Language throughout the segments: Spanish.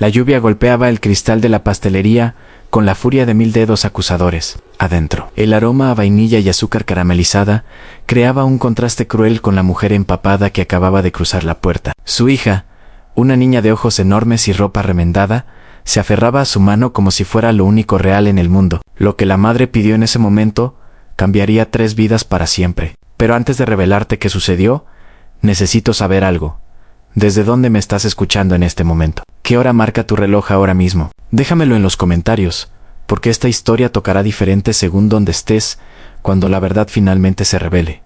La lluvia golpeaba el cristal de la pastelería con la furia de 1000 dedos acusadores. Adentro, el aroma a vainilla y azúcar caramelizada creaba un contraste cruel con la mujer empapada que acababa de cruzar la puerta. Su hija, una niña de ojos enormes y ropa remendada, se aferraba a su mano como si fuera lo único real en el mundo. Lo que la madre pidió en ese momento cambiaría 3 vidas para siempre. Pero antes de revelarte qué sucedió, necesito saber algo. ¿Desde dónde me estás escuchando en este momento? ¿Qué hora marca tu reloj ahora mismo? Déjamelo en los comentarios, porque esta historia tocará diferente según donde estés cuando la verdad finalmente se revele.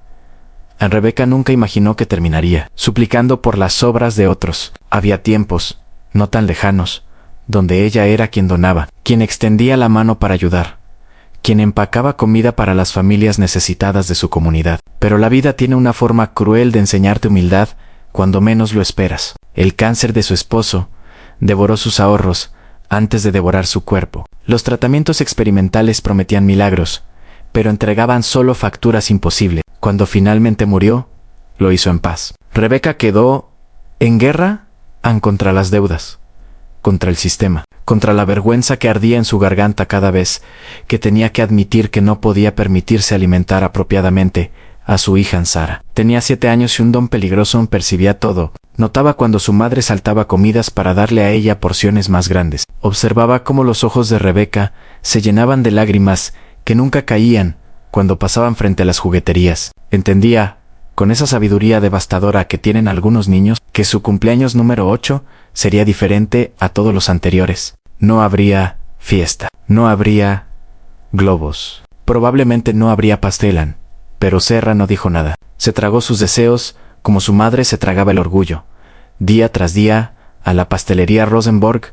Rebeca nunca imaginó que terminaría, suplicando por las obras de otros. Había tiempos, no tan lejanos, donde ella era quien donaba, quien extendía la mano para ayudar, quien empacaba comida para las familias necesitadas de su comunidad. Pero la vida tiene una forma cruel de enseñarte humildad cuando menos lo esperas. El cáncer de su esposo devoró sus ahorros antes de devorar su cuerpo. Los tratamientos experimentales prometían milagros, pero entregaban solo facturas imposibles. Cuando finalmente murió, lo hizo en paz. Rebeca quedó en guerra contra las deudas, contra el sistema, contra la vergüenza que ardía en su garganta cada vez que tenía que admitir que no podía permitirse alimentar apropiadamente a su hija Sara. Tenía 7 años y un don peligroso percibía todo. Notaba cuando su madre saltaba comidas para darle a ella porciones más grandes. Observaba cómo los ojos de Rebeca se llenaban de lágrimas que nunca caían cuando pasaban frente a las jugueterías. Entendía, con esa sabiduría devastadora que tienen algunos niños, que su cumpleaños número 8 sería diferente a todos los anteriores. No habría fiesta, no habría globos, probablemente no habría pastelán. Pero Serra no dijo nada. Se tragó sus deseos como su madre se tragaba el orgullo. Día tras día, a la pastelería Rosenborg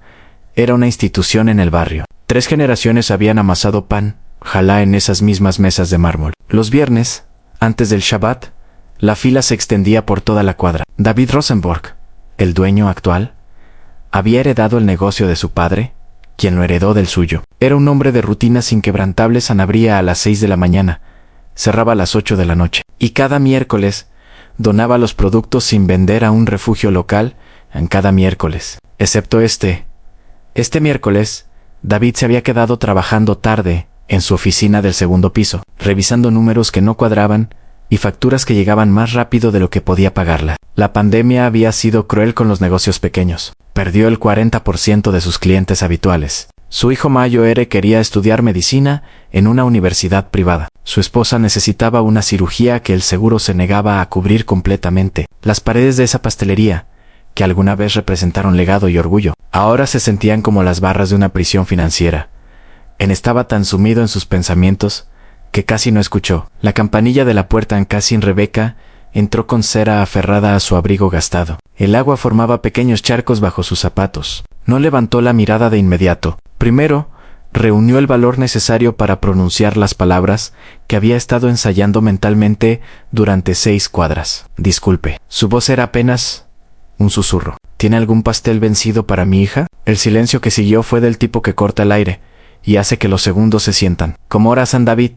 era una institución en el barrio. 3 generaciones habían amasado pan, jalá en esas mismas mesas de mármol. Los viernes, antes del Shabbat, la fila se extendía por toda la cuadra. David Rosenborg, el dueño actual, había heredado el negocio de su padre, quien lo heredó del suyo. Era un hombre de rutinas inquebrantables. Abría a las 6 de la mañana, cerraba a las 8 de la noche, y cada miércoles donaba los productos sin vender a un refugio local en cada miércoles. Excepto este miércoles, David se había quedado trabajando tarde en su oficina del segundo piso, revisando números que no cuadraban y facturas que llegaban más rápido de lo que podía pagarla. La pandemia había sido cruel con los negocios pequeños. Perdió el 40% de sus clientes habituales. Su hijo Mayo quería estudiar medicina en una universidad privada. Su esposa necesitaba una cirugía que el seguro se negaba a cubrir completamente. Las paredes de esa pastelería, que alguna vez representaron legado y orgullo, ahora se sentían como las barras de una prisión financiera. Estaba tan sumido en sus pensamientos que casi no escuchó. La campanilla de la puerta en casi en Rebeca entró con cera aferrada a su abrigo gastado. El agua formaba pequeños charcos bajo sus zapatos. No levantó la mirada de inmediato. Primero, reunió el valor necesario para pronunciar las palabras que había estado ensayando mentalmente durante 6 cuadras. Disculpe. Su voz era apenas un susurro. ¿Tiene algún pastel vencido para mi hija? El silencio que siguió fue del tipo que corta el aire y hace que los segundos se sientan. Como ahora San David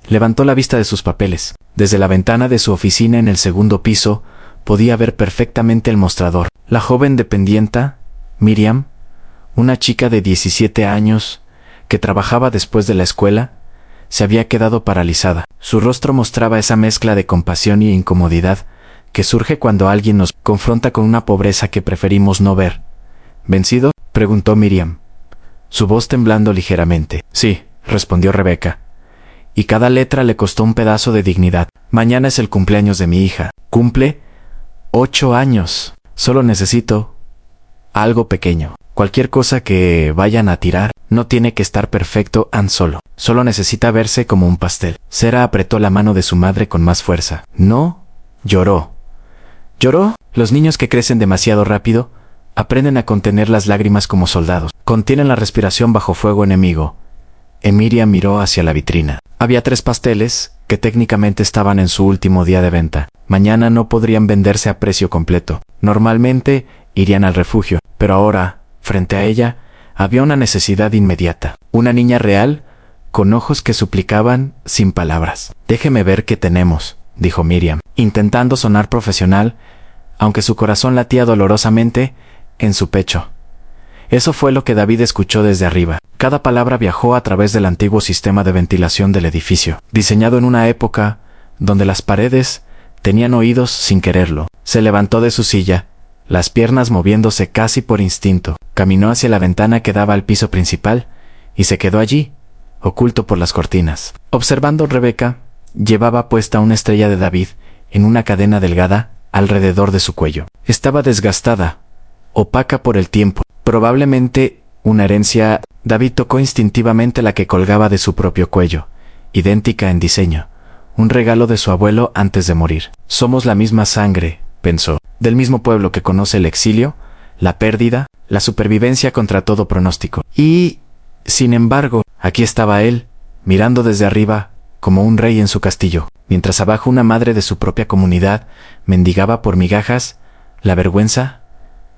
levantó la vista de sus papeles. Desde la ventana de su oficina en el segundo piso podía ver perfectamente el mostrador. La joven dependienta, Miriam, una chica de 17 años que trabajaba después de la escuela, se había quedado paralizada. Su rostro mostraba esa mezcla de compasión y incomodidad que surge cuando alguien nos confronta con una pobreza que preferimos no ver. ¿Vencido?, preguntó Miriam, su voz temblando ligeramente. Sí, respondió Rebeca, y cada letra le costó un pedazo de dignidad. Mañana es el cumpleaños de mi hija. Cumple 8 años. Solo necesito algo pequeño. Cualquier cosa que vayan a tirar no tiene que estar perfecto solo necesita verse como un pastel. Sera apretó la mano de su madre con más fuerza. No lloró. ¿Lloró? Los niños que crecen demasiado rápido aprenden a contener las lágrimas como soldados. Contienen la respiración bajo fuego enemigo. Emilia miró hacia la vitrina. Había 3 pasteles que técnicamente estaban en su último día de venta. Mañana no podrían venderse a precio completo. Normalmente irían al refugio, pero ahora, frente a ella, había una necesidad inmediata. Una niña real, con ojos que suplicaban sin palabras. Déjeme ver qué tenemos, dijo Miriam, intentando sonar profesional, aunque su corazón latía dolorosamente en su pecho. Eso fue lo que David escuchó desde arriba. Cada palabra viajó a través del antiguo sistema de ventilación del edificio, diseñado en una época donde las paredes tenían oídos sin quererlo. Se levantó de su silla, las piernas moviéndose casi por instinto. Caminó hacia la ventana que daba al piso principal y se quedó allí, oculto por las cortinas. Observando, Rebeca llevaba puesta una estrella de David en una cadena delgada alrededor de su cuello. Estaba desgastada, opaca por el tiempo. Probablemente una herencia. David tocó instintivamente la que colgaba de su propio cuello, idéntica en diseño, un regalo de su abuelo antes de morir. Somos la misma sangre, pensó, del mismo pueblo que conoce el exilio, la pérdida, la supervivencia contra todo pronóstico. Y, sin embargo, aquí estaba él, mirando desde arriba, como un rey en su castillo, mientras abajo una madre de su propia comunidad mendigaba por migajas. La vergüenza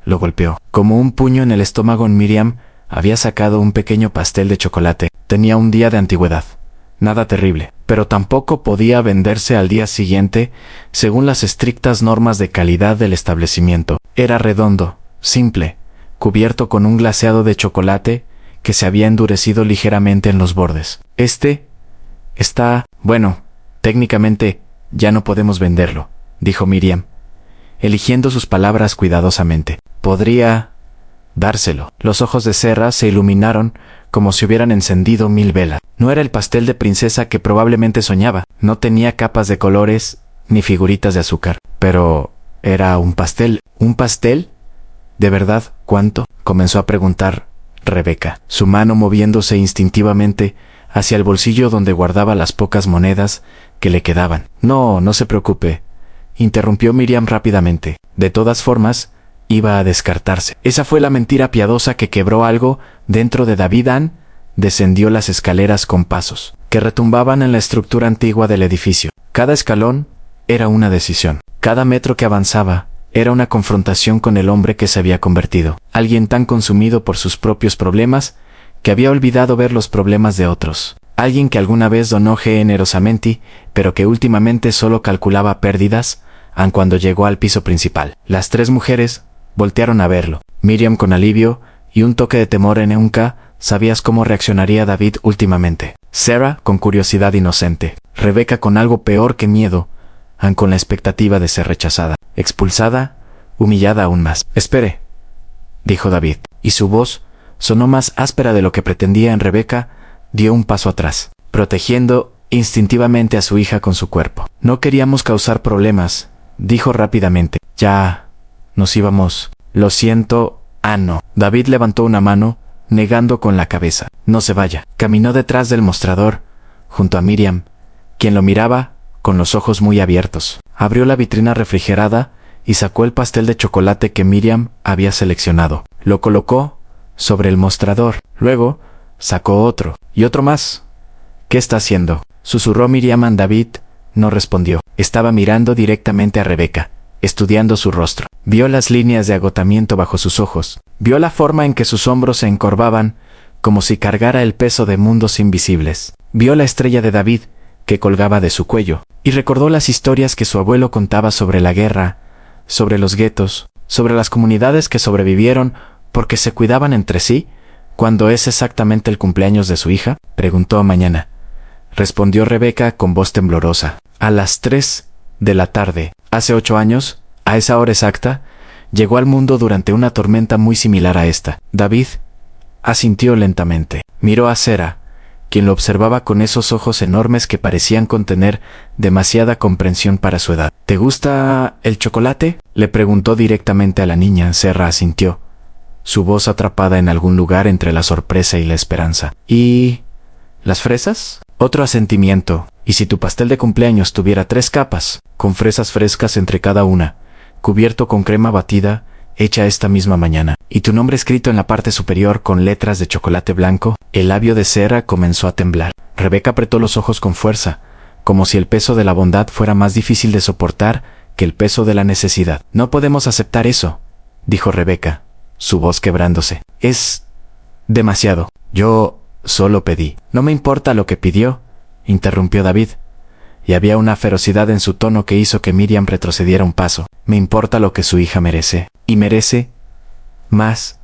lo golpeó. Como un puño en el estómago, Miriam había sacado un pequeño pastel de chocolate. Tenía un día de antigüedad. Nada terrible, pero tampoco podía venderse al día siguiente según las estrictas normas de calidad del establecimiento. Era redondo, simple, cubierto con un glaseado de chocolate que se había endurecido ligeramente en los bordes. Bueno, técnicamente ya no podemos venderlo, dijo Miriam, eligiendo sus palabras cuidadosamente. Podría dárselo. Los ojos de Serra se iluminaron como si hubieran encendido 1000 velas. No era el pastel de princesa que probablemente soñaba. No tenía capas de colores ni figuritas de azúcar. Pero era un pastel. ¿Un pastel? ¿De verdad? ¿Cuánto? Comenzó a preguntar Rebeca, su mano moviéndose instintivamente hacia el bolsillo donde guardaba las pocas monedas que le quedaban. No se preocupe, interrumpió Miriam rápidamente. De todas formas, iba a descartarse. Esa fue la mentira piadosa que quebró algo dentro de David. Ann descendió las escaleras con pasos que retumbaban en la estructura antigua del edificio. Cada escalón era una decisión. Cada metro que avanzaba era una confrontación con el hombre que se había convertido. Alguien tan consumido por sus propios problemas que había olvidado ver los problemas de otros. Alguien que alguna vez donó generosamente, pero que últimamente solo calculaba pérdidas, aun cuando llegó al piso principal. Las 3 mujeres voltearon a verlo. Miriam con alivio y un toque de temor en Eunka. ¿Sabías cómo reaccionaría David últimamente? Sarah con curiosidad inocente. Rebeca con algo peor que miedo, aun con la expectativa de ser rechazada, expulsada, humillada aún más. Espere, dijo David, y su voz sonó más áspera de lo que pretendía. En Rebeca dio un paso atrás, protegiendo instintivamente a su hija con su cuerpo. No queríamos causar problemas, dijo rápidamente. Ya nos íbamos. Lo siento. No. David levantó una mano, negando con la cabeza. No se vaya. Caminó detrás del mostrador, junto a Miriam, quien lo miraba con los ojos muy abiertos. Abrió la vitrina refrigerada y sacó el pastel de chocolate que Miriam había seleccionado. Lo colocó sobre el mostrador. Luego sacó otro y otro más. ¿Qué está haciendo?, susurró Miriam. David no respondió. Estaba mirando directamente a Rebeca, estudiando su rostro. Vio las líneas de agotamiento bajo sus ojos. Vio la forma en que sus hombros se encorvaban, como si cargara el peso de mundos invisibles. Vio la estrella de David, que colgaba de su cuello, y recordó las historias que su abuelo contaba sobre la guerra, sobre los guetos, sobre las comunidades que sobrevivieron porque se cuidaban entre sí. ¿Cuándo es exactamente el cumpleaños de su hija?, preguntó mañana. Respondió Rebeca con voz temblorosa. A las 3 de la tarde. Hace 8 años, a esa hora exacta, llegó al mundo durante una tormenta muy similar a esta. David asintió lentamente. Miró a Sarah, quien lo observaba con esos ojos enormes que parecían contener demasiada comprensión para su edad. ¿Te gusta el chocolate?, le preguntó directamente a la niña. Sarah asintió, su voz atrapada en algún lugar entre la sorpresa y la esperanza. ¿Y las fresas? Otro asentimiento. ¿Y si tu pastel de cumpleaños tuviera 3 capas, con fresas frescas entre cada una, cubierto con crema batida, hecha esta misma mañana, y tu nombre escrito en la parte superior con letras de chocolate blanco? El labio de Sarah comenzó a temblar. Rebeca apretó los ojos con fuerza, como si el peso de la bondad fuera más difícil de soportar que el peso de la necesidad. No podemos aceptar eso, dijo Rebeca, su voz quebrándose. Es demasiado. Yo solo pedí. No me importa lo que pidió, interrumpió David, y había una ferocidad en su tono que hizo que Miriam retrocediera un paso. Me importa lo que su hija merece, y merece más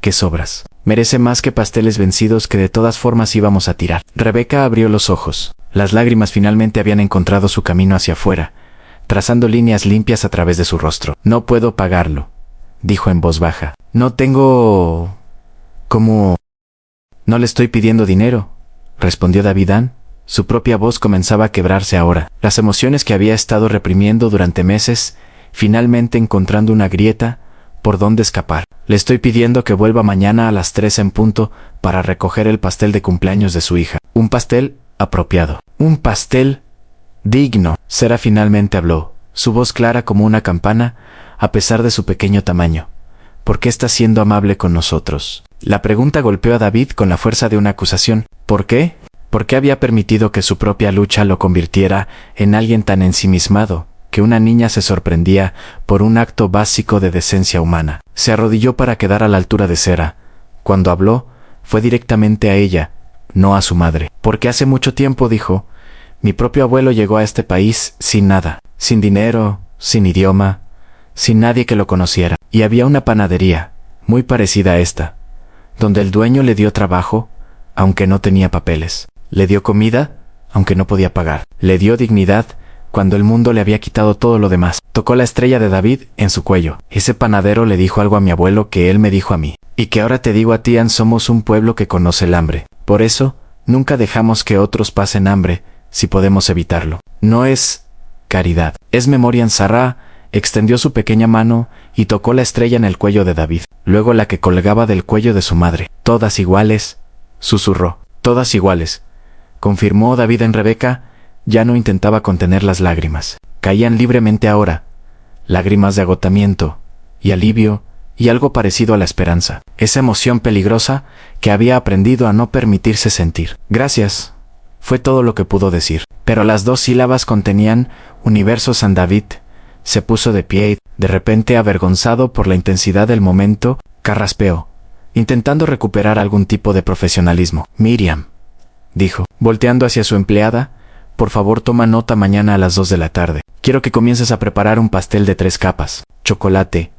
¡Qué sobras! Merece más que pasteles vencidos que de todas formas íbamos a tirar. Rebeca abrió los ojos. Las lágrimas finalmente habían encontrado su camino hacia afuera, trazando líneas limpias a través de su rostro. No puedo pagarlo, dijo en voz baja. No tengo... ¿Cómo? No le estoy pidiendo dinero, respondió Davidán. Su propia voz comenzaba a quebrarse ahora. Las emociones que había estado reprimiendo durante meses, finalmente encontrando una grieta por donde escapar. Le estoy pidiendo que vuelva mañana a las 3 en punto para recoger el pastel de cumpleaños de su hija. Un pastel apropiado. Un pastel digno. Sara finalmente habló, su voz clara como una campana, a pesar de su pequeño tamaño. ¿Por qué está siendo amable con nosotros? La pregunta golpeó a David con la fuerza de una acusación. ¿Por qué? ¿Por qué había permitido que su propia lucha lo convirtiera en alguien tan ensimismado que una niña se sorprendía por un acto básico de decencia humana? Se arrodilló para quedar a la altura de Sara. Cuando habló, fue directamente a ella, no a su madre. Porque hace mucho tiempo, dijo, mi propio abuelo llegó a este país sin nada, sin dinero, sin idioma, sin nadie que lo conociera. Y había una panadería, muy parecida a esta, donde el dueño le dio trabajo, aunque no tenía papeles. Le dio comida, aunque no podía pagar. Le dio dignidad, cuando el mundo le había quitado todo lo demás. Tocó la estrella de David en su cuello. Ese panadero le dijo algo a mi abuelo que él me dijo a mí. Y que ahora te digo a ti, somos un pueblo que conoce el hambre. Por eso, nunca dejamos que otros pasen hambre, si podemos evitarlo. No es caridad. Es memoria. Sara extendió su pequeña mano y tocó la estrella en el cuello de David. Luego la que colgaba del cuello de su madre. Todas iguales, susurró. Todas iguales, confirmó David en Rebeca. Ya no intentaba contener las lágrimas. Caían libremente ahora. Lágrimas de agotamiento, y alivio, y algo parecido a la esperanza. Esa emoción peligrosa que había aprendido a no permitirse sentir. Gracias, fue todo lo que pudo decir. Pero las 2 sílabas contenían universo. San David se puso de pie y, de repente avergonzado por la intensidad del momento, carraspeó, intentando recuperar algún tipo de profesionalismo. Miriam, dijo, volteando hacia su empleada, por favor toma nota mañana a las 2 de la tarde. Quiero que comiences a preparar un pastel de 3 capas. Chocolate,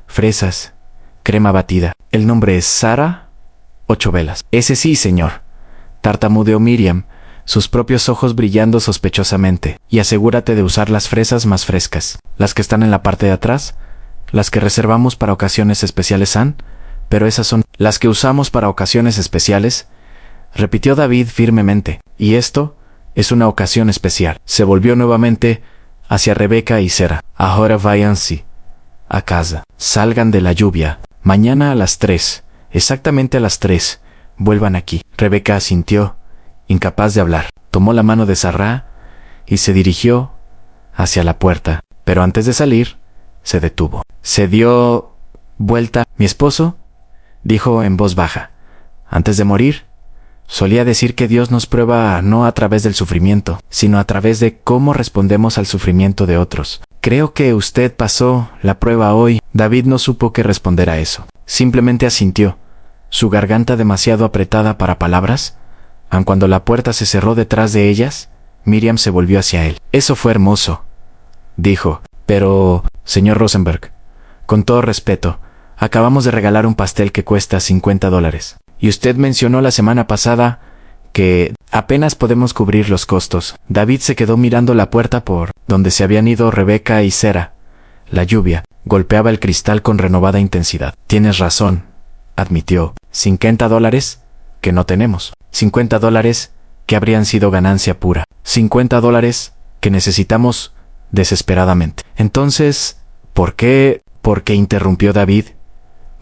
fresas, crema batida. ¿El nombre es Sara? 8 velas. Ese sí, señor. Tartamudeó Miriam, sus propios ojos brillando sospechosamente. Y asegúrate de usar las fresas más frescas. Las que están en la parte de atrás, las que reservamos para ocasiones especiales, San. Pero esas son las que usamos para ocasiones especiales, repitió David firmemente. Y esto es una ocasión especial. Se volvió nuevamente hacia Rebeca y Sara. Ahora váyanse a casa. Salgan de la lluvia. Mañana a las 3, exactamente a las 3, vuelvan aquí. Rebeca asintió, incapaz de hablar. Tomó la mano de Sara y se dirigió hacia la puerta. Pero antes de salir, se detuvo. Se dio vuelta. Mi esposo, dijo en voz baja, antes de morir, solía decir que Dios nos prueba no a través del sufrimiento, sino a través de cómo respondemos al sufrimiento de otros. Creo que usted pasó la prueba hoy. David no supo qué responder a eso. Simplemente asintió, su garganta demasiado apretada para palabras. Aun cuando la puerta se cerró detrás de ellas, Miriam se volvió hacia él. Eso fue hermoso, dijo. Pero, señor Rosenberg, con todo respeto, acabamos de regalar un pastel que cuesta $50. Y usted mencionó la semana pasada que apenas podemos cubrir los costos. David se quedó mirando la puerta por donde se habían ido Rebeca y Sara. La lluvia golpeaba el cristal con renovada intensidad. Tienes razón, admitió. $50 que no tenemos. $50 que habrían sido ganancia pura. $50 que necesitamos desesperadamente. Entonces, ¿por qué? Porque interrumpió David,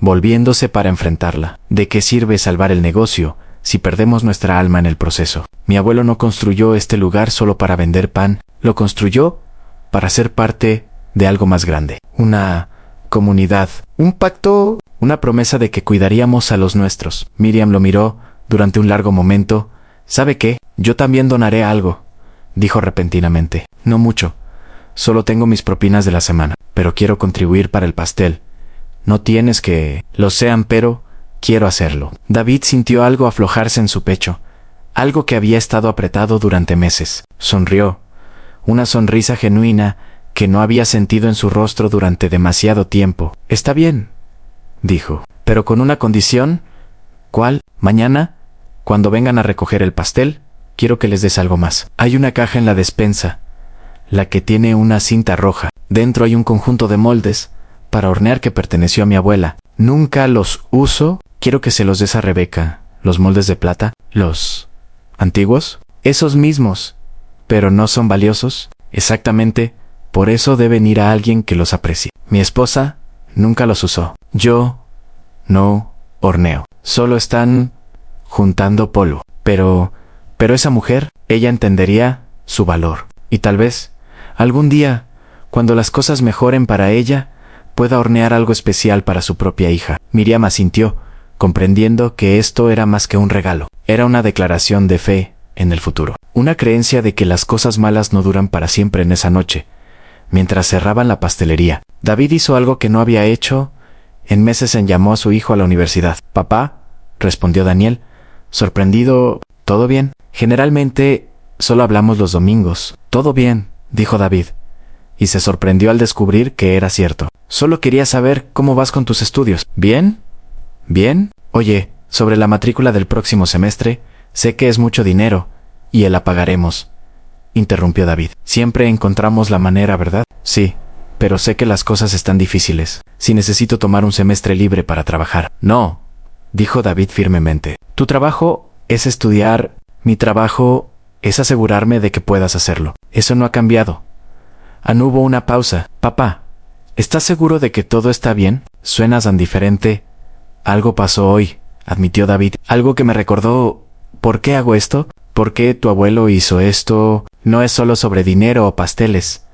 volviéndose para enfrentarla. ¿De qué sirve salvar el negocio si perdemos nuestra alma en el proceso? Mi abuelo no construyó este lugar solo para vender pan, lo construyó para ser parte de algo más grande. Una comunidad, un pacto, una promesa de que cuidaríamos a los nuestros. Miriam lo miró durante un largo momento. ¿Sabe qué? Yo también donaré algo, dijo repentinamente. No mucho, solo tengo mis propinas de la semana, pero quiero contribuir para el pastel. No tienes que lo sean, pero quiero hacerlo. David sintió algo aflojarse en su pecho, algo que había estado apretado durante meses. Sonrió, una sonrisa genuina que no había sentido en su rostro durante demasiado tiempo. Está bien, dijo. pero con una condición. ¿Cuál? Mañana, cuando vengan a recoger el pastel, quiero que les des algo más. Hay una caja en la despensa, la que tiene una cinta roja. Dentro hay un conjunto de moldes para hornear que perteneció a mi abuela. Nunca los uso. Quiero que se los des a Rebeca. Los moldes de plata, los antiguos, esos mismos, pero no son valiosos. Exactamente, por eso deben ir a alguien que los aprecie. Mi esposa nunca los usó. Yo no horneo. Solo están juntando polvo. Pero esa mujer, ella entendería su valor. Y tal vez, algún día, cuando las cosas mejoren para ella, pueda hornear algo especial para su propia hija. Miriam asintió, comprendiendo que esto era más que un regalo. Era una declaración de fe en el futuro. Una creencia de que las cosas malas no duran para siempre en esa noche. Mientras cerraban la pastelería, David hizo algo que no había hecho en meses. Llamó a su hijo a la universidad. «Papá», respondió Daniel, sorprendido. «¿Todo bien? Generalmente solo hablamos los domingos». «Todo bien», dijo David, y se sorprendió al descubrir que era cierto. «Solo quería saber cómo vas con tus estudios». «Bien. Bien. Oye, sobre la matrícula del próximo semestre, sé que es mucho dinero, y la pagaremos», interrumpió David. «Siempre encontramos la manera, ¿verdad?» «Sí, pero sé que las cosas están difíciles. Si necesito tomar un semestre libre para trabajar». «No», dijo David firmemente. «Tu trabajo es estudiar. Mi trabajo es asegurarme de que puedas hacerlo. Eso no ha cambiado». Hubo una pausa. «Papá, ¿estás seguro de que todo está bien? Suenas tan diferente». «Algo pasó hoy», admitió David. «Algo que me recordó. ¿Por qué hago esto? ¿Por qué tu abuelo hizo esto? No es solo sobre dinero o pasteles,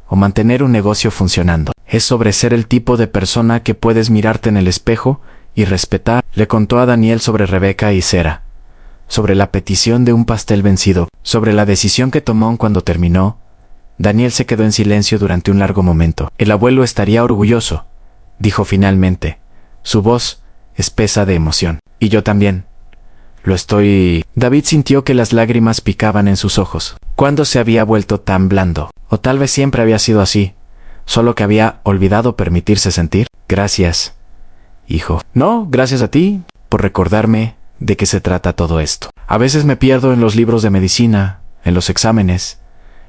o mantener un negocio funcionando. Es sobre ser el tipo de persona que puedes mirarte en el espejo y respetar». Le contó a Daniel sobre Rebeca y Sera, sobre la petición de un pastel vencido, sobre la decisión que tomó cuando terminó. Daniel se quedó en silencio durante un largo momento. «El abuelo estaría orgulloso», dijo finalmente, su voz espesa de emoción. «Y yo también. Lo estoy». David sintió que las lágrimas picaban en sus ojos. ¿Cuándo se había vuelto tan blando? O tal vez siempre había sido así, solo que había olvidado permitirse sentir. «Gracias, hijo». «No, gracias a ti por recordarme de qué se trata todo esto. A veces me pierdo en los libros de medicina, en los exámenes,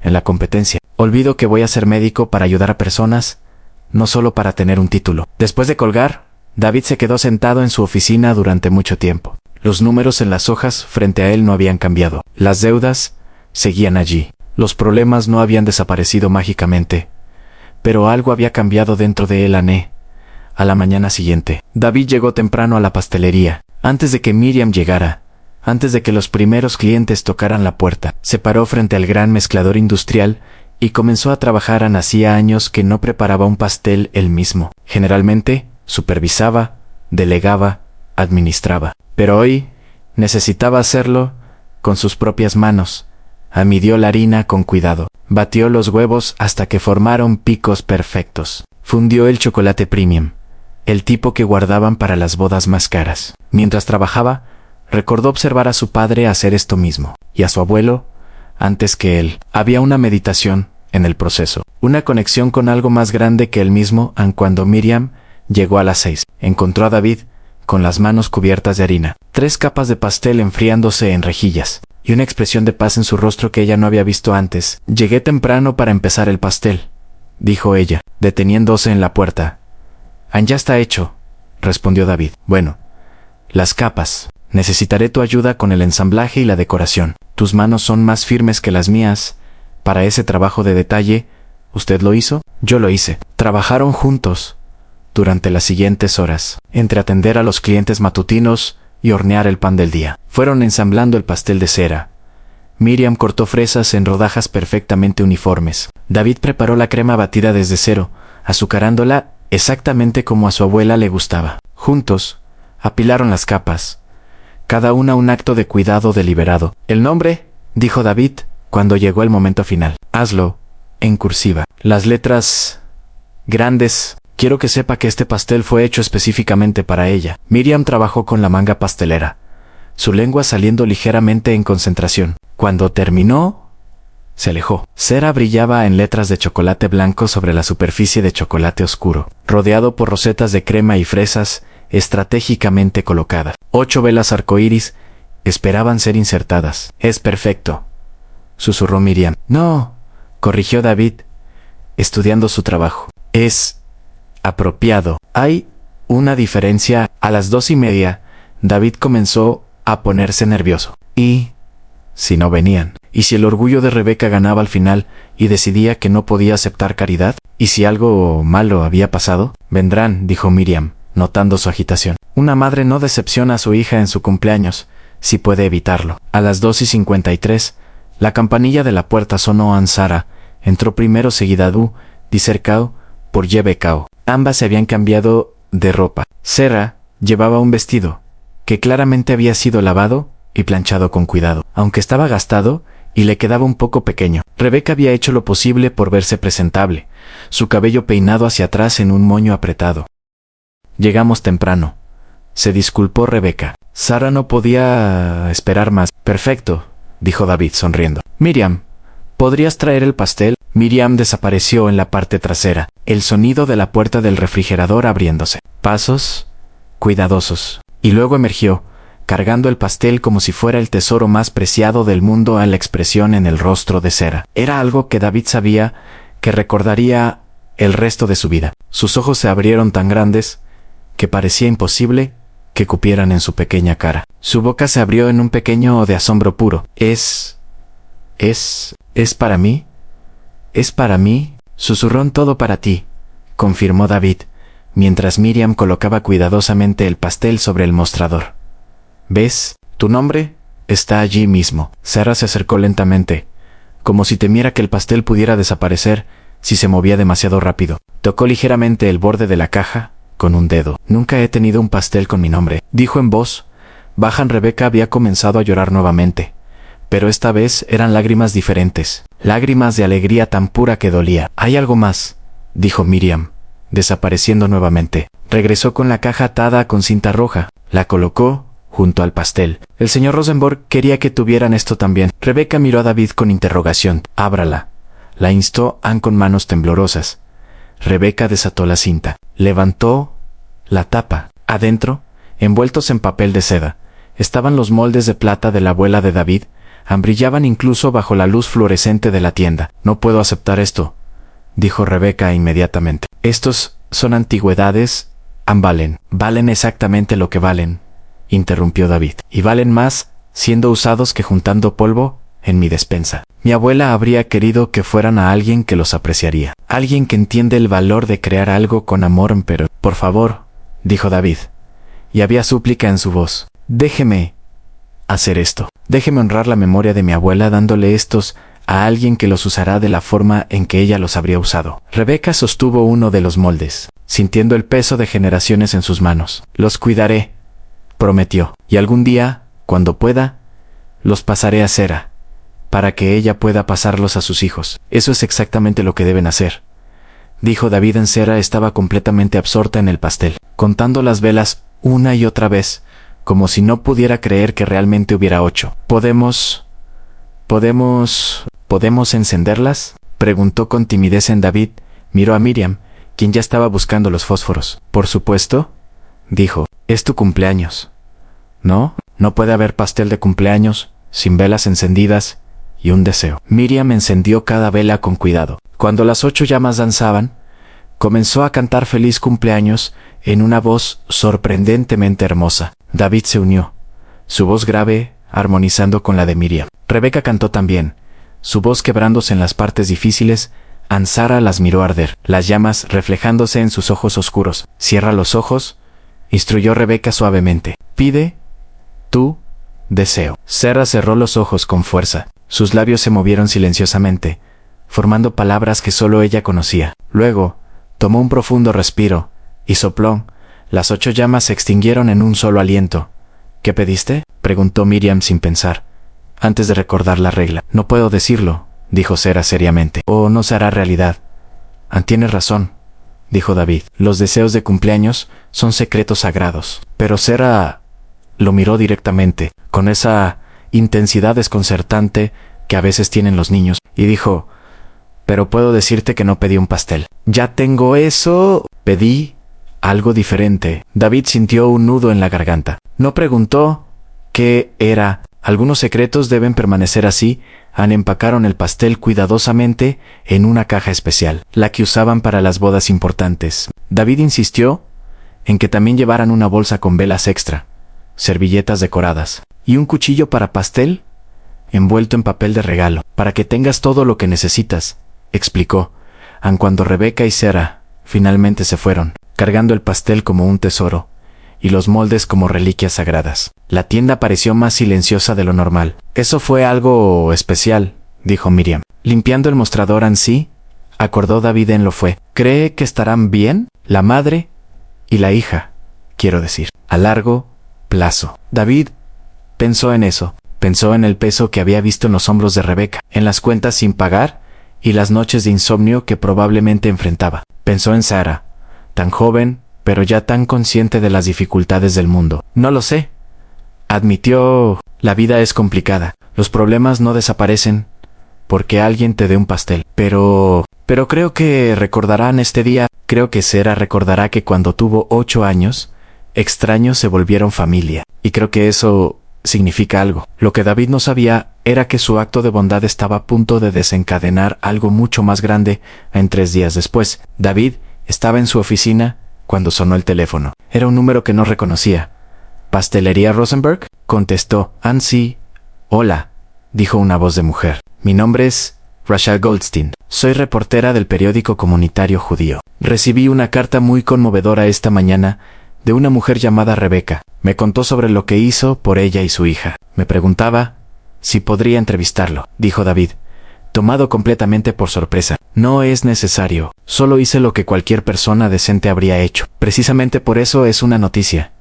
en la competencia. Olvido que voy a ser médico para ayudar a personas, no solo para tener un título». Después de colgar, David se quedó sentado en su oficina durante mucho tiempo. Los números en las hojas frente a él no habían cambiado. Las deudas seguían allí. Los problemas no habían desaparecido mágicamente. Pero algo había cambiado dentro de él. A la mañana siguiente, David llegó temprano a la pastelería. Antes de que Miriam llegara, antes de que los primeros clientes tocaran la puerta, se paró frente al gran mezclador industrial y comenzó a trabajar. Hacía años que no preparaba un pastel él mismo. Generalmente, supervisaba, delegaba, administraba. Pero hoy necesitaba hacerlo con sus propias manos. Midió la harina con cuidado. Batió los huevos hasta que formaron picos perfectos. Fundió el chocolate premium, el tipo que guardaban para las bodas más caras. Mientras trabajaba, recordó observar a su padre hacer esto mismo, y a su abuelo, antes que él. Había una meditación en el proceso, una conexión con algo más grande que él mismo. Cuando Miriam llegó a las 6, encontró a David con las manos cubiertas de harina, 3 capas de pastel enfriándose en rejillas, y una expresión de paz en su rostro que ella no había visto antes. «Llegué temprano para empezar el pastel», dijo ella, deteniéndose en la puerta. «Ya está hecho», respondió David. «Bueno, las capas. Necesitaré tu ayuda con el ensamblaje y la decoración. Tus manos son más firmes que las mías. Para ese trabajo de detalle, ¿usted lo hizo? Yo lo hice». Trabajaron juntos durante las siguientes horas, entre atender a los clientes matutinos y hornear el pan del día. Fueron ensamblando el pastel de cera. Miriam cortó fresas en rodajas perfectamente uniformes. David preparó la crema batida desde cero, azucarándola exactamente como a su abuela le gustaba. Juntos, apilaron las capas, cada una un acto de cuidado deliberado. «El nombre», dijo David, cuando llegó el momento final. «Hazlo en cursiva. Las letras grandes. Quiero que sepa que este pastel fue hecho específicamente para ella». Miriam trabajó con la manga pastelera, su lengua saliendo ligeramente en concentración. Cuando terminó, se alejó. Cera brillaba en letras de chocolate blanco sobre la superficie de chocolate oscuro. Rodeado por rosetas de crema y fresas, estratégicamente colocadas. 8 velas arcoíris esperaban ser insertadas. «Es perfecto», susurró Miriam. «No», corrigió David, estudiando su trabajo. «Es apropiado. Hay una diferencia». A las 2:30, David comenzó a ponerse nervioso. ¿Y si no venían? ¿Y si el orgullo de Rebeca ganaba al final y decidía que no podía aceptar caridad? ¿Y si algo malo había pasado? «Vendrán», dijo Miriam, notando su agitación. «Una madre no decepciona a su hija en su cumpleaños, si puede evitarlo». A las 2:53, la campanilla de la puerta sonó. Ansara entró primero, seguida di Cercao por Yebecao. Ambas se habían cambiado de ropa. Sera llevaba un vestido que claramente había sido lavado y planchado con cuidado, aunque estaba gastado y le quedaba un poco pequeño. Rebeca había hecho lo posible por verse presentable, su cabello peinado hacia atrás en un moño apretado. «Llegamos temprano», se disculpó Rebeca. Sara no podía esperar más. «Perfecto», dijo David sonriendo. «Miriam, ¿podrías traer el pastel?» Miriam desapareció en la parte trasera. El sonido de la puerta del refrigerador abriéndose. Pasos cuidadosos. Y luego emergió, cargando el pastel como si fuera el tesoro más preciado del mundo. A la expresión en el rostro de Sera era algo que David sabía que recordaría el resto de su vida. Sus ojos se abrieron tan grandes que parecía imposible que cupieran en su pequeña cara. Su boca se abrió en un pequeño o de asombro puro. ¿Es para mí? «Es para mí», susurró. «Todo para ti», confirmó David, mientras Miriam colocaba cuidadosamente el pastel sobre el mostrador. «¿Ves? Tu nombre está allí mismo». Sara se acercó lentamente, como si temiera que el pastel pudiera desaparecer si se movía demasiado rápido. Tocó ligeramente el borde de la caja con un dedo. «Nunca he tenido un pastel con mi nombre», dijo en voz baja. Rebeca había comenzado a llorar nuevamente, pero esta vez eran lágrimas diferentes, lágrimas de alegría tan pura que dolía. «Hay algo más», dijo Miriam, desapareciendo nuevamente. Regresó con la caja atada con cinta roja, la colocó junto al pastel. «El señor Rosenborg quería que tuvieran esto también». Rebeca miró a David con interrogación. «Ábrala», la instó Ann con manos temblorosas. Rebeca desató la cinta, levantó la tapa. Adentro, envueltos en papel de seda, estaban los moldes de plata de la abuela de David. Brillaban incluso bajo la luz fluorescente de la tienda. «No puedo aceptar esto», dijo Rebeca inmediatamente. «Estos son antigüedades. Valen exactamente lo que valen», interrumpió David. «Y valen más siendo usados que juntando polvo en mi despensa. Mi abuela habría querido que fueran a alguien que los apreciaría. Alguien que entiende el valor de crear algo con amor». «Pero, por favor», dijo David, y había súplica en su voz. «Déjeme hacer esto. Déjeme honrar la memoria de mi abuela dándole estos a alguien que los usará de la forma en que ella los habría usado». Rebeca sostuvo uno de los moldes, sintiendo el peso de generaciones en sus manos. «Los cuidaré», prometió, «y algún día, cuando pueda, los pasaré a Sera, para que ella pueda pasarlos a sus hijos». «Eso es exactamente lo que deben hacer», dijo David. Sera estaba completamente absorta en el pastel, contando las velas una y otra vez, como si no pudiera creer que realmente hubiera 8. ¿Podemos encenderlas?», preguntó con timidez. David miró a Miriam, quien ya estaba buscando los fósforos. «Por supuesto», dijo. «Es tu cumpleaños, ¿no? No puede haber pastel de cumpleaños sin velas encendidas y un deseo». Miriam encendió cada vela con cuidado. Cuando las 8 llamas danzaban, comenzó a cantar «Feliz cumpleaños» en una voz sorprendentemente hermosa. David se unió, su voz grave armonizando con la de Miriam. Rebeca cantó también, su voz quebrándose en las partes difíciles. Ansara las miró arder, las llamas reflejándose en sus ojos oscuros. «Cierra los ojos», instruyó Rebeca suavemente. «Pide tu deseo». Sera cerró los ojos con fuerza. Sus labios se movieron silenciosamente, formando palabras que solo ella conocía. Luego, tomó un profundo respiro y sopló. Las 8 llamas se extinguieron en un solo aliento. «¿Qué pediste?», preguntó Miriam sin pensar, antes de recordar la regla. «No puedo decirlo», dijo Sera seriamente. «O no se hará realidad». «Tienes razón», dijo David. «Los deseos de cumpleaños son secretos sagrados». Pero Sera lo miró directamente, con esa intensidad desconcertante que a veces tienen los niños, y dijo: «Pero puedo decirte que no pedí un pastel». «Ya tengo eso. Pedí algo diferente. David sintió un nudo en la garganta. No preguntó qué era. Algunos secretos deben permanecer así. Empacaron el pastel cuidadosamente en una caja especial, la que usaban para las bodas importantes. David insistió en que también llevaran una bolsa con velas extra, servilletas decoradas y un cuchillo para pastel envuelto en papel de regalo, para que tengas todo lo que necesitas, explicó, aun cuando Rebeca y Sarah finalmente se fueron, cargando el pastel como un tesoro y los moldes como reliquias sagradas. La tienda pareció más silenciosa de lo normal. Eso fue algo especial, dijo Miriam. Limpiando el mostrador en sí, acordó David en lo fue. ¿Cree que estarán bien? La madre y la hija, quiero decir, a largo plazo. David pensó en eso. Pensó en el peso que había visto en los hombros de Rebeca, en las cuentas sin pagar y las noches de insomnio que probablemente enfrentaba. Pensó en Sarah, tan joven, pero ya tan consciente de las dificultades del mundo. No lo sé, admitió. La vida es complicada. Los problemas no desaparecen porque alguien te dé un pastel. Pero creo que recordarán este día. Creo que Sarah recordará que cuando tuvo 8 años, extraños se volvieron familia. Y creo que eso significa algo. Lo que David no sabía era que su acto de bondad estaba a punto de desencadenar algo mucho más grande. En 3 días después, David estaba en su oficina cuando sonó el teléfono. Era un número que no reconocía. ¿Pastelería Rosenberg? Contestó. Sí. Hola, dijo una voz de mujer. Mi nombre es Rachel Goldstein. Soy reportera del periódico comunitario judío. Recibí una carta muy conmovedora esta mañana de una mujer llamada Rebeca. Me contó sobre lo que hizo por ella y su hija. Me preguntaba si podría entrevistarlo, dijo David, tomado completamente por sorpresa. No es necesario. Solo hice lo que cualquier persona decente habría hecho. Precisamente por eso es una noticia,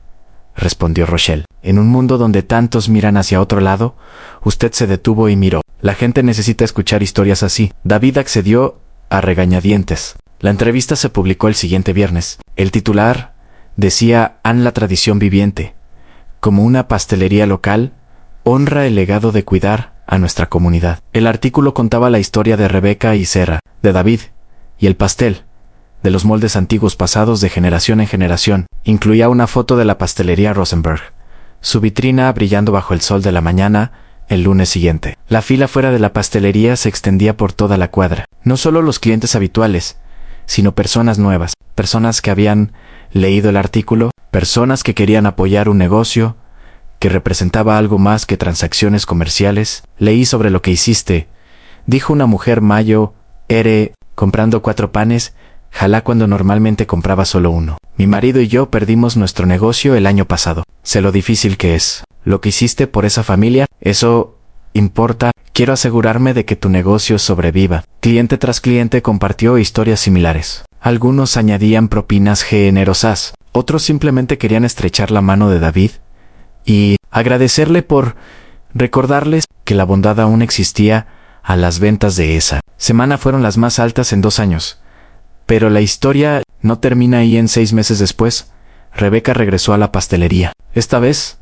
respondió Rochelle. En un mundo donde tantos miran hacia otro lado, usted se detuvo y miró. La gente necesita escuchar historias así. David accedió a regañadientes. La entrevista se publicó el siguiente viernes. El titular decía: la tradición viviente, como una pastelería local, honra el legado de cuidar a nuestra comunidad. El artículo contaba la historia de Rebeca y Sarah, de David y el pastel, de los moldes antiguos pasados de generación en generación. Incluía una foto de la pastelería Rosenberg, su vitrina brillando bajo el sol de la mañana el lunes siguiente. La fila fuera de la pastelería se extendía por toda la cuadra. No solo los clientes habituales, sino personas nuevas, personas que habían leído el artículo, personas que querían apoyar un negocio que representaba algo más que transacciones comerciales. Leí sobre lo que hiciste, dijo una mujer mayo, comprando 4 panes, jalá cuando normalmente compraba solo uno. Mi marido y yo perdimos nuestro negocio el año pasado. Sé lo difícil que es. Lo que hiciste por esa familia, eso importa. Quiero asegurarme de que tu negocio sobreviva. Cliente tras cliente compartió historias similares. Algunos añadían propinas generosas. Otros simplemente querían estrechar la mano de David y agradecerle por recordarles que la bondad aún existía. A las ventas de esa semana fueron las más altas en 2 años. Pero la historia no termina ahí. 6 meses después, Rebeca regresó a la pastelería. Esta vez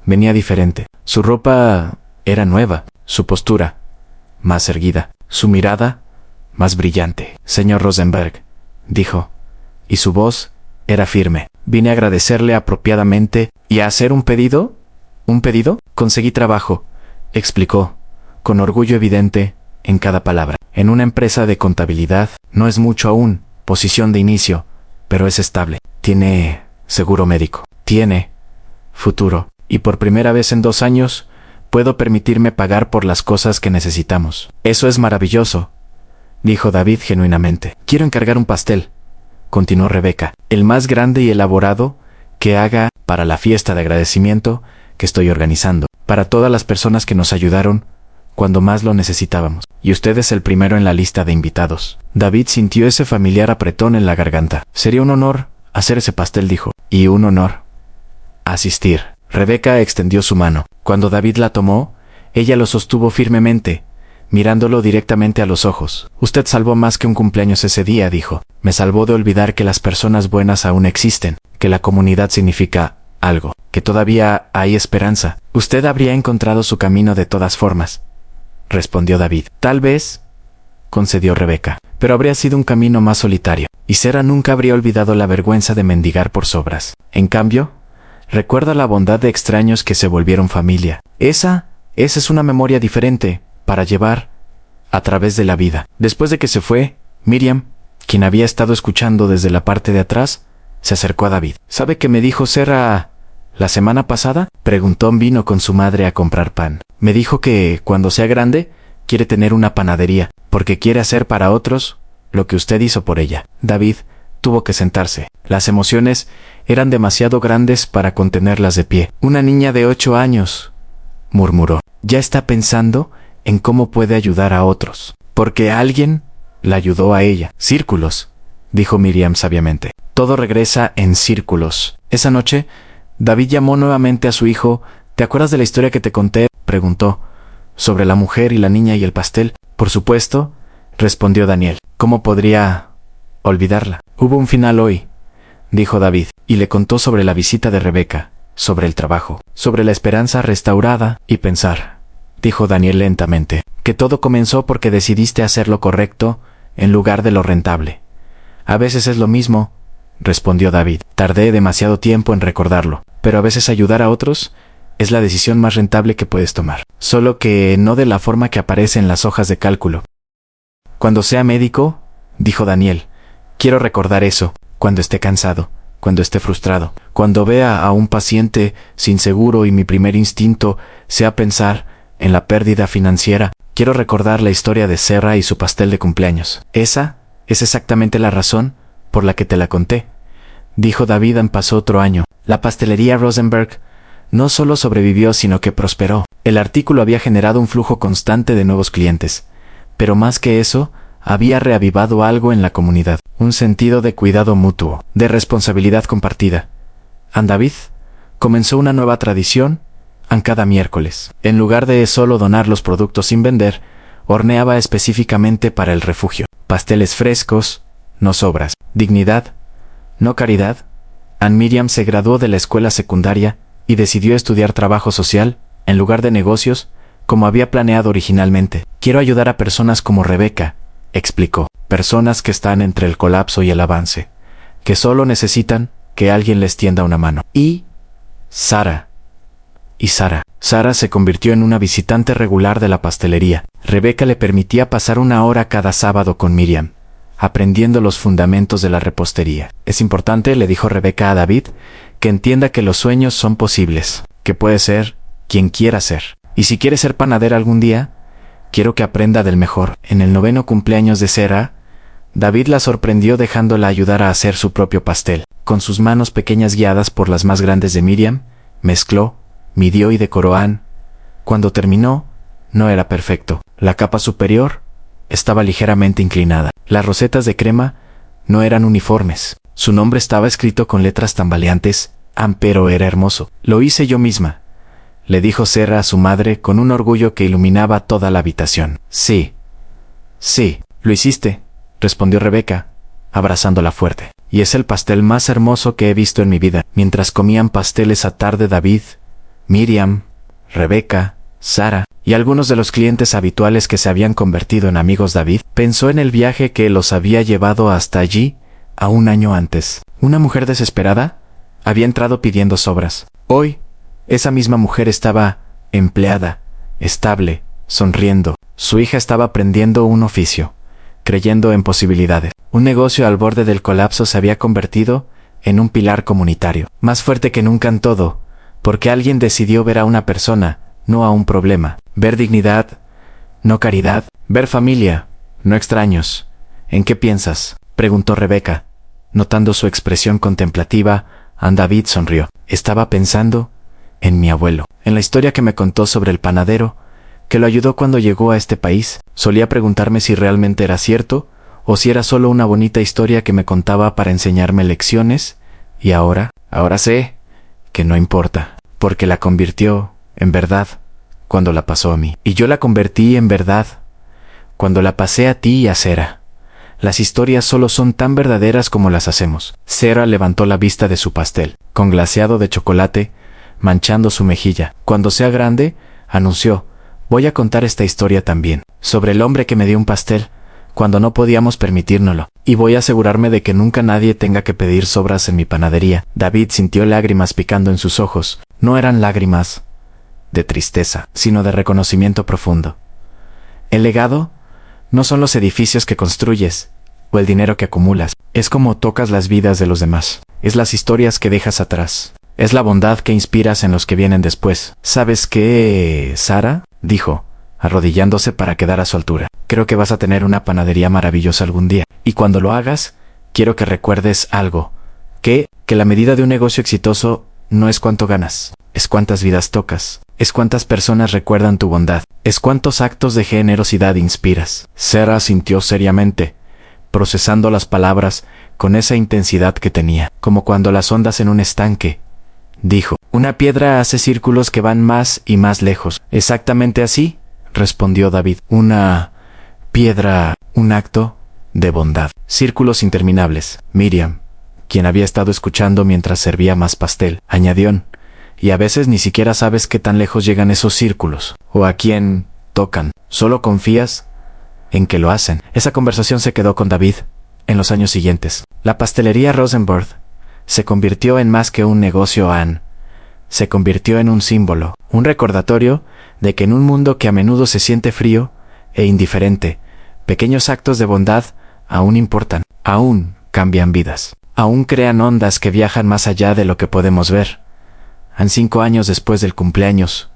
venía diferente. Su ropa era nueva, su postura más erguida, su mirada más brillante. Señor Rosenberg, dijo, y su voz era firme. Vine a agradecerle apropiadamente y a hacer un pedido. ¿Un pedido? Conseguí trabajo, explicó, con orgullo evidente en cada palabra. En una empresa de contabilidad. No es mucho aún, posición de inicio, pero es estable. Tiene seguro médico. Tiene futuro. Y por primera vez en 2 años, puedo permitirme pagar por las cosas que necesitamos. Eso es maravilloso, dijo David genuinamente. Quiero encargar un pastel, continuó Rebeca, el más grande y elaborado que haga para la fiesta de agradecimiento que estoy organizando, para todas las personas que nos ayudaron cuando más lo necesitábamos. Y usted es el primero en la lista de invitados. David sintió ese familiar apretón en la garganta. Sería un honor hacer ese pastel, dijo. Y un honor asistir. Rebeca extendió su mano. Cuando David la tomó, ella lo sostuvo firmemente, mirándolo directamente a los ojos. Usted salvó más que un cumpleaños ese día, dijo. Me salvó de olvidar que las personas buenas aún existen, que la comunidad significa algo, que todavía hay esperanza. Usted habría encontrado su camino de todas formas, respondió David. Tal vez concedió Rebeca. Pero habría sido un camino más solitario, y Sera nunca habría olvidado la vergüenza de mendigar por sobras. En cambio, recuerda la bondad de extraños que se volvieron familia. Esa es una memoria diferente para llevar a través de la vida. Después de que se fue, Miriam, quien había estado escuchando desde la parte de atrás, se acercó a David. ¿Sabe qué me dijo Sera la semana pasada? Preguntó. Vino con su madre a comprar pan. Me dijo que, cuando sea grande, quiere tener una panadería, porque quiere hacer para otros lo que usted hizo por ella. David tuvo que sentarse. Las emociones eran demasiado grandes para contenerlas de pie. Una niña de 8 años, murmuró. Ya está pensando en cómo puede ayudar a otros, porque alguien la ayudó a ella. Círculos, dijo Miriam sabiamente. Todo regresa en círculos. Esa noche, David llamó nuevamente a su hijo. ¿Te acuerdas de la historia que te conté?, preguntó. ¿Sobre la mujer y la niña y el pastel? Por supuesto, respondió Daniel. ¿Cómo podría olvidarla? Hubo un final hoy, dijo David, y le contó sobre la visita de Rebeca, sobre el trabajo, sobre la esperanza restaurada y pensar, dijo Daniel lentamente, que todo comenzó porque decidiste hacer lo correcto en lugar de lo rentable. A veces es lo mismo, respondió David. Tardé demasiado tiempo en recordarlo, pero a veces ayudar a otros es la decisión más rentable que puedes tomar, solo que no de la forma que aparece en las hojas de cálculo. Cuando sea médico, dijo Daniel, quiero recordar eso, cuando esté cansado, cuando esté frustrado, cuando vea a un paciente sin seguro y mi primer instinto sea pensar en la pérdida financiera. Quiero recordar la historia de Sera y su pastel de cumpleaños. Esa es exactamente la razón por la que te la conté, dijo David. Pasó otro año. La pastelería Rosenberg no solo sobrevivió, sino que prosperó. El artículo había generado un flujo constante de nuevos clientes, pero más que eso, había reavivado algo en la comunidad, un sentido de cuidado mutuo, de responsabilidad compartida. David comenzó una nueva tradición. Cada miércoles, en lugar de solo donar los productos sin vender, horneaba específicamente para el refugio. Pasteles frescos, no sobras. Dignidad, no caridad. Miriam se graduó de la escuela secundaria y decidió estudiar trabajo social en lugar de negocios, como había planeado originalmente. Quiero ayudar a personas como Rebeca, explicó. Personas que están entre el colapso y el avance, que solo necesitan que alguien les tienda una mano. Y Sara se convirtió en una visitante regular de la pastelería. Rebeca le permitía pasar 1 hora cada sábado con Miriam, aprendiendo los fundamentos de la repostería. Es importante, le dijo Rebeca a David, que entienda que los sueños son posibles, que puede ser quien quiera ser. Y si quiere ser panadera algún día, quiero que aprenda del mejor. En el 9º cumpleaños de Sera, David la sorprendió dejándola ayudar a hacer su propio pastel. Con sus manos pequeñas guiadas por las más grandes de Miriam, mezcló, midió y decoró. Cuando terminó, no era perfecto. La capa superior estaba ligeramente inclinada. Las rosetas de crema no eran uniformes. Su nombre estaba escrito con letras tambaleantes, pero era hermoso. Lo hice yo misma, le dijo Sera a su madre con un orgullo que iluminaba toda la habitación. Sí, lo hiciste, respondió Rebeca, abrazándola fuerte. Y es el pastel más hermoso que he visto en mi vida. Mientras comían pastel esa tarde, David, Miriam, Rebeca, Sara y algunos de los clientes habituales que se habían convertido en amigos, David pensó en el viaje que los había llevado hasta allí a 1 año antes. Una mujer desesperada había entrado pidiendo sobras. Hoy, esa misma mujer estaba empleada, estable, sonriendo. Su hija estaba aprendiendo un oficio, creyendo en posibilidades. Un negocio al borde del colapso se había convertido en un pilar comunitario, más fuerte que nunca en todo, porque alguien decidió ver a una persona, no a un problema. Ver dignidad, no caridad. Ver familia, no extraños. ¿En qué piensas?, preguntó Rebeca. Notando su expresión contemplativa, David sonrió. Estaba pensando en mi abuelo, en la historia que me contó sobre el panadero, que lo ayudó cuando llegó a este país. Solía preguntarme si realmente era cierto, o si era solo una bonita historia que me contaba para enseñarme lecciones, y ahora sé que no importa, porque la convirtió en verdad cuando la pasó a mí. Y yo la convertí en verdad cuando la pasé a ti y a Sera. Las historias solo son tan verdaderas como las hacemos. Sera levantó la vista de su pastel, con glaseado de chocolate, manchando su mejilla. Cuando sea grande, anunció, voy a contar esta historia también, sobre el hombre que me dio un pastel cuando no podíamos permitírnoslo. Y voy a asegurarme de que nunca nadie tenga que pedir sobras en mi panadería. David sintió lágrimas picando en sus ojos. No eran lágrimas de tristeza, sino de reconocimiento profundo. El legado no son los edificios que construyes o el dinero que acumulas. Es como tocas las vidas de los demás. Es las historias que dejas atrás. Es la bondad que inspiras en los que vienen después. ¿Sabes qué, Sara?, dijo, arrodillándose para quedar a su altura. Creo que vas a tener una panadería maravillosa algún día. Y cuando lo hagas, quiero que recuerdes algo. Que la medida de un negocio exitoso no es cuánto ganas. Es cuántas vidas tocas. Es cuántas personas recuerdan tu bondad. Es cuántos actos de generosidad inspiras. Sara sintió seriamente, procesando las palabras con esa intensidad que tenía, como cuando las ondas en un estanque. Dijo, una piedra hace círculos que van más y más lejos. Exactamente así, respondió David. Una piedra, un acto de bondad. Círculos interminables. Miriam, quien había estado escuchando mientras servía más pastel, añadió, y a veces ni siquiera sabes qué tan lejos llegan esos círculos, o a quién tocan. Solo confías en que lo hacen. Esa conversación se quedó con David en los años siguientes. La pastelería Rosenberg se convirtió en más que un negocio, se convirtió en un símbolo, un recordatorio de que en un mundo que a menudo se siente frío e indiferente, pequeños actos de bondad aún importan, aún cambian vidas, aún crean ondas que viajan más allá de lo que podemos ver. 5 años después del cumpleaños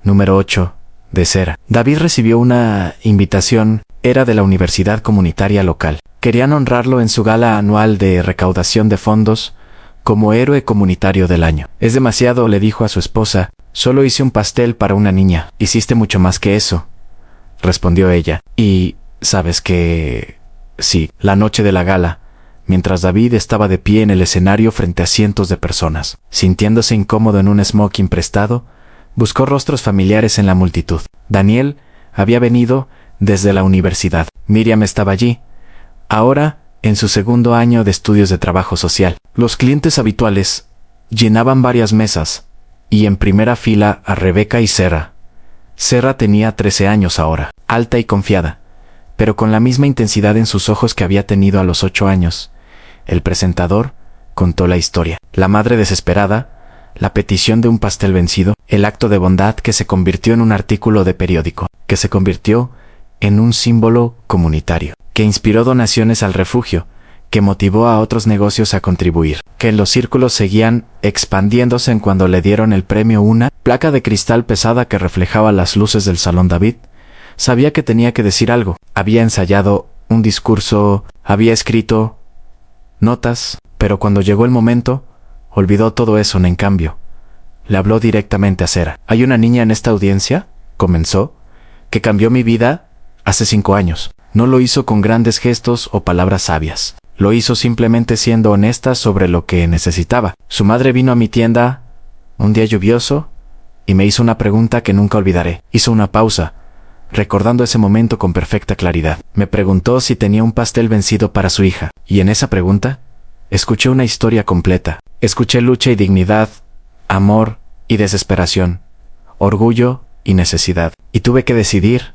número 8 de Sara, David recibió una invitación. Era de la universidad comunitaria local. Querían honrarlo en su gala anual de recaudación de fondos como héroe comunitario del año. Es demasiado, le dijo a su esposa. Solo hice un pastel para una niña. Hiciste mucho más que eso, respondió ella. Y, ¿sabes qué? Sí, la noche de la gala, mientras David estaba de pie en el escenario frente a cientos de personas, sintiéndose incómodo en un smoking prestado, buscó rostros familiares en la multitud. Daniel había venido desde la universidad. Miriam estaba allí, ahora en su segundo año de estudios de trabajo social. Los clientes habituales llenaban varias mesas, y en primera fila a Rebeca y Sara. Sara tenía 13 años ahora, alta y confiada, pero con la misma intensidad en sus ojos que había tenido a los 8 años. El presentador contó la historia. La madre desesperada, la petición de un pastel vencido, el acto de bondad que se convirtió en un artículo de periódico, que se convirtió en un símbolo comunitario, que inspiró donaciones al refugio, que motivó a otros negocios a contribuir, que los círculos seguían expandiéndose en cuando le dieron el premio, una placa de cristal pesada que reflejaba las luces del salón. David sabía que tenía que decir algo. Había ensayado un discurso, había escrito notas, pero cuando llegó el momento, olvidó todo eso. En cambio, le habló directamente a Sara. Hay una niña en esta audiencia, comenzó, que cambió mi vida hace 5 años. No lo hizo con grandes gestos o palabras sabias. Lo hizo simplemente siendo honesta sobre lo que necesitaba. Su madre vino a mi tienda un día lluvioso y me hizo una pregunta que nunca olvidaré. Hizo una pausa, recordando ese momento con perfecta claridad. Me preguntó si tenía un pastel vencido para su hija. Y en esa pregunta, escuché una historia completa. Escuché lucha y dignidad, amor y desesperación, orgullo y necesidad. Y tuve que decidir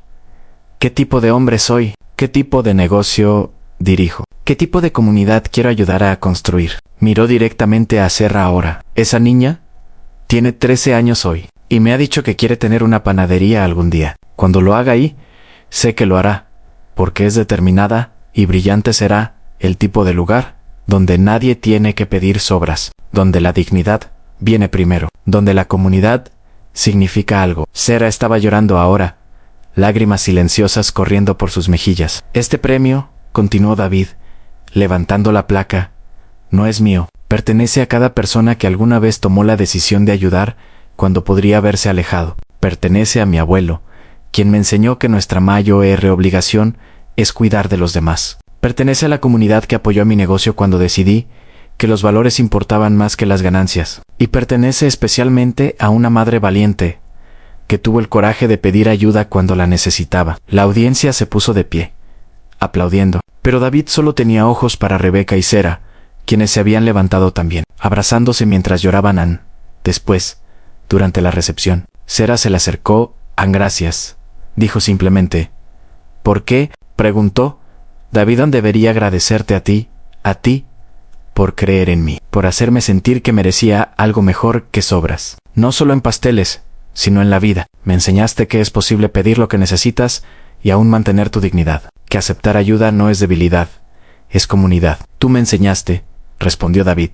qué tipo de hombre soy, qué tipo de negocio dirijo, qué tipo de comunidad quiero ayudar a construir. Miró directamente a Sara ahora. Esa niña tiene 13 años hoy y me ha dicho que quiere tener una panadería algún día. Cuando lo haga ahí, sé que lo hará, porque es determinada y brillante. Será el tipo de lugar donde nadie tiene que pedir sobras, donde la dignidad viene primero, donde la comunidad significa algo. Sara estaba llorando ahora, lágrimas silenciosas corriendo por sus mejillas. Este premio, continuó David, levantando la placa, no es mío. Pertenece a cada persona que alguna vez tomó la decisión de ayudar cuando podría haberse alejado. Pertenece a mi abuelo, quien me enseñó que nuestra mayor obligación es cuidar de los demás. Pertenece a la comunidad que apoyó a mi negocio cuando decidí que los valores importaban más que las ganancias. Y pertenece especialmente a una madre valiente, que tuvo el coraje de pedir ayuda cuando la necesitaba. La audiencia se puso de pie, aplaudiendo. Pero David solo tenía ojos para Rebeca y Sara, quienes se habían levantado también, abrazándose mientras lloraban. Después, durante la recepción, Sara se le acercó. Gracias, dijo simplemente. ¿Por qué?, preguntó, David debería agradecerte a ti, por creer en mí, por hacerme sentir que merecía algo mejor que sobras. No solo en pasteles, sino en la vida. Me enseñaste que es posible pedir lo que necesitas y aún mantener tu dignidad, que aceptar ayuda no es debilidad, es comunidad. Tú me enseñaste, respondió David,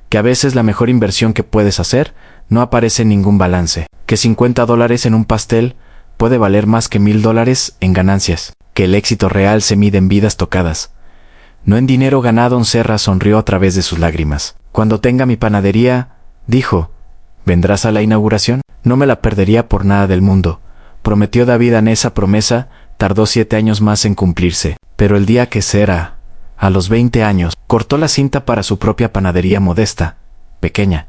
que a veces la mejor inversión que puedes hacer no aparece en ningún balance, que $50 en un pastel puede valer más que $1000 en ganancias, que el éxito real se mide en vidas tocadas, no en dinero ganado. Serra sonrió a través de sus lágrimas. Cuando tenga mi panadería, dijo, ¿vendrás a la inauguración? No me la perdería por nada del mundo, prometió David. Esa promesa tardó 7 años más en cumplirse, pero el día que Serra, a los 20 años, cortó la cinta para su propia panadería modesta, pequeña,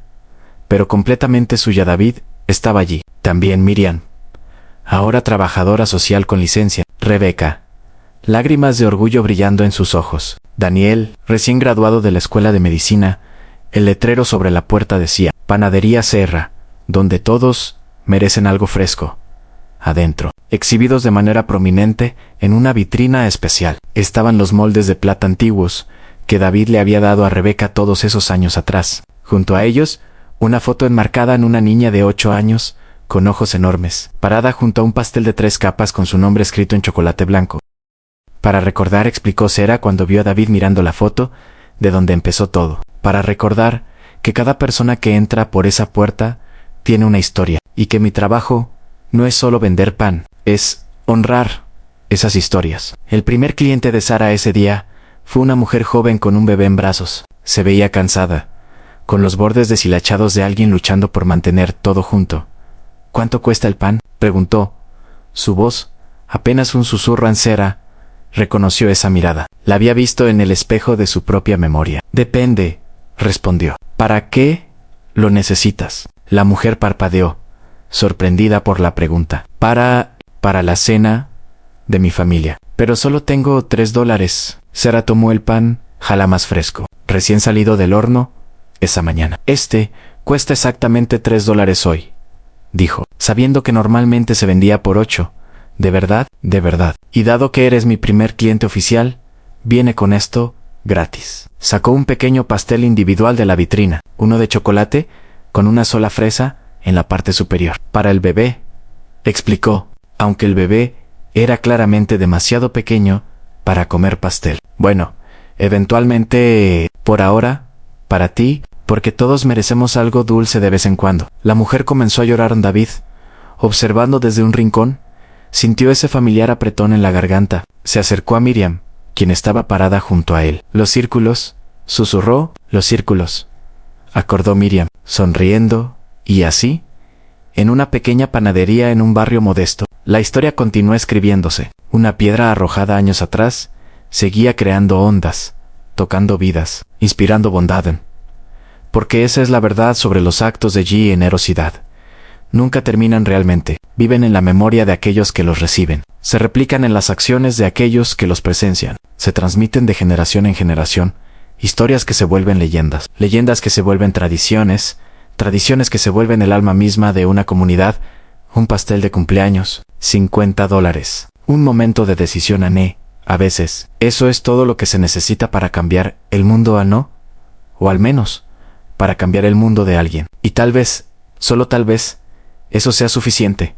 pero completamente suya, David estaba allí. También Miriam, ahora trabajadora social con licencia, Rebeca, lágrimas de orgullo brillando en sus ojos, Daniel, recién graduado de la escuela de medicina. El letrero sobre la puerta decía, Panadería Serra, donde todos merecen algo fresco. Adentro, exhibidos de manera prominente en una vitrina especial, estaban los moldes de plata antiguos que David le había dado a Rebeca todos esos años atrás. Junto a ellos, una foto enmarcada en una niña de 8 años, con ojos enormes, parada junto a un pastel de 3 capas con su nombre escrito en chocolate blanco. Para recordar, explicó Serra cuando vio a David mirando la foto, de donde empezó todo. Para recordar que cada persona que entra por esa puerta tiene una historia, y que mi trabajo no es solo vender pan, es honrar esas historias. El primer cliente de Sara ese día fue una mujer joven con un bebé en brazos. Se veía cansada, con los bordes deshilachados de alguien luchando por mantener todo junto. ¿Cuánto cuesta el pan?, preguntó. Su voz, apenas un susurro. En Serra reconoció esa mirada. La había visto en el espejo de su propia memoria. Depende, respondió. ¿Para qué lo necesitas? La mujer parpadeó, sorprendida por la pregunta. Para la cena de mi familia. Pero solo tengo $3. Serra tomó el pan, jala más fresco, recién salido del horno esa mañana. Cuesta exactamente $3 hoy, dijo, sabiendo que normalmente se vendía por 8. ¿De verdad? De verdad. Y dado que eres mi primer cliente oficial, viene con esto gratis. Sacó un pequeño pastel individual de la vitrina, uno de chocolate, con una sola fresa en la parte superior. Para el bebé, explicó, aunque el bebé era claramente demasiado pequeño para comer pastel. Bueno, eventualmente, por ahora, para ti, porque todos merecemos algo dulce de vez en cuando. La mujer comenzó a llorar. David, observando desde un rincón, sintió ese familiar apretón en la garganta. Se acercó a Miriam, quien estaba parada junto a él. Los círculos, susurró, los círculos, acordó Miriam, sonriendo, y así, en una pequeña panadería en un barrio modesto, la historia continuó escribiéndose. Una piedra arrojada años atrás seguía creando ondas, tocando vidas, inspirando bondad. Porque esa es la verdad sobre los actos de generosidad. Nunca terminan realmente, viven en la memoria de aquellos que los reciben, se replican en las acciones de aquellos que los presencian, se transmiten de generación en generación, historias que se vuelven leyendas, leyendas que se vuelven tradiciones, tradiciones que se vuelven el alma misma de una comunidad. Un pastel de cumpleaños, $50, un momento de decisión. A veces, eso es todo lo que se necesita para cambiar el mundo, ¿no? O al menos, para cambiar el mundo de alguien. Y tal vez, solo tal vez, eso sea suficiente.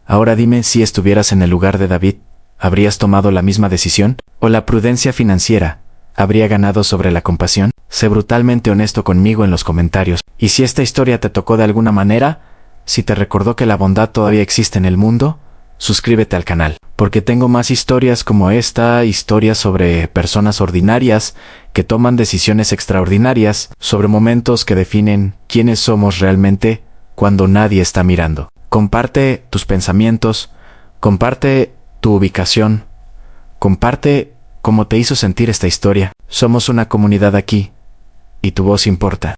Ahora dime, si estuvieras en el lugar de David, ¿habrías tomado la misma decisión? ¿O la prudencia financiera habría ganado sobre la compasión? Sé brutalmente honesto conmigo en los comentarios. Y si esta historia te tocó de alguna manera, si te recordó que la bondad todavía existe en el mundo, suscríbete al canal, porque tengo más historias como esta, historias sobre personas ordinarias que toman decisiones extraordinarias, sobre momentos que definen quiénes somos realmente cuando nadie está mirando. Comparte tus pensamientos, comparte tu ubicación, comparte cómo te hizo sentir esta historia. Somos una comunidad aquí, y tu voz importa.